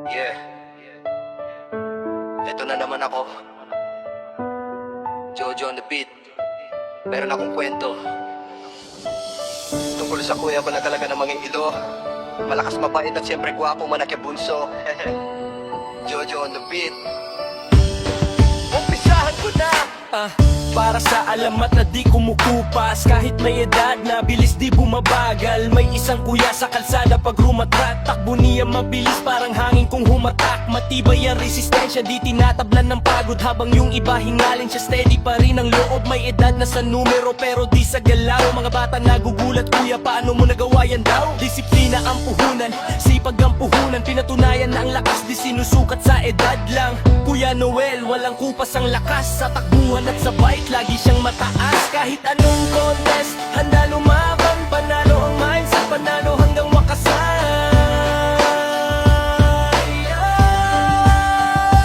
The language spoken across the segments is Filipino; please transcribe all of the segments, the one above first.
Yeah, eto na naman ako, Jojo on the beat. Meron akong kwento tungkol sa kuya ko na talaga namang ilo. Malakas, mabait at siyempre gwapo, manakya bunso. Jojo on the beat. Umpisahan ko na. Para sa alamat na di kumukupas, kahit may edad na bilis di bumabagal. May isang kuya sa kalsada pag rumatrat, takbo niya mabilis parang hangin kung humatak. Matibay ang resistensya, di tinatablan ng pagod, habang yung iba hingalin siya, steady pa rin ang loob. May edad na sa numero pero di sa galaw. Mga bata nagugulat, kuya paano mo nagawa yan daw? Disiplina ang puhunan, sipag ang puhunan, pinatunayan na ang lakas di sinusukat sa edad lang. Kuya Noel, walang kupas ang lakas, sa takbuhan at sa bike lagi siyang mataas. Kahit anong contest, handa lumaban, panalo ang mindset, panalo hanggang wakasan.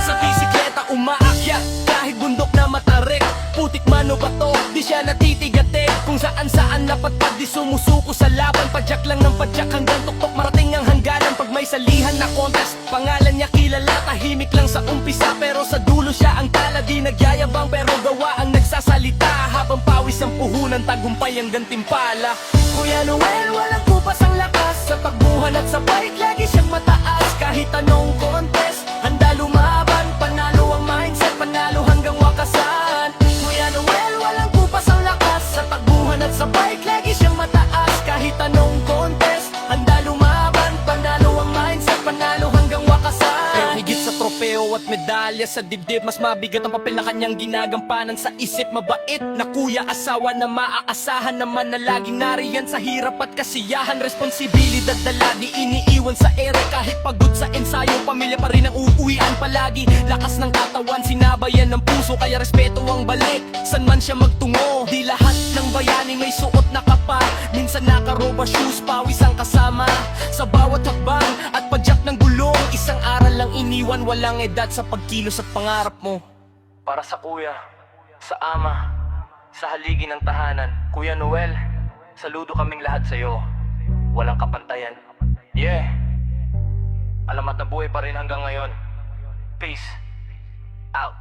Sa bisikleta umaakyat, kahit bundok na matarik, putik man o bato, di siya natitigatik. Kung saan napatpad, di sumusuko sa laban, padyak lang ng padyak hanggang tuktok marating ang hangganan. Pag may salihan na contest, pangalan niya kilala, tahimik lang sa umpisa pero sa dulo siya ang tala. Di nagyayabang pero gawa ang nagsasalita, habang pawis ang puhunan, tagumpay ang gantimpala. Kuya Noel, walang kupas ang lakas, sa takbuhan at sa bike lagi siyang mataas. Kahit anong contest, handa lumaban, panalo ang mindset, panalo hanggang wakasan. Kuya Noel, walang kupas ang lakas, sa takbuhan at sa bike lagi siyang mataas. Kahit anong contest, handa lumaban, panalo ang mindset, panalo hanggang wakasan. Pero higit sa tropeo at medalya sa dibdib, mas mabigat ang papel na kanyang ginagampanan. Sa isip mabait na kuya, asawa na maaasahan, naman na laging nariyan sa hirap at kasiyahan. Responsibilidad na lagi iniiwan sa ere, kahit pagod sa ensayo, pamilya pa rin ang uuwian palagi. Lakas ng katawan, sinabayan ng puso, kaya respeto ang balik san man siya magtungo. Di lahat ng bayani may suot na kapa, minsan nakaroba shoes, pawis ang kasama. Sa bawat hakbang at padyak ng gulong, isang aral lang iniwan, walang edad sa pagkilos at pangarap mo. Para sa kuya, sa ama, sa haligi ng tahanan, Kuya Noel, saludo kaming lahat sa'yo. Walang kapantayan. Yeah, alamat na buhay pa rin hanggang ngayon. Peace out.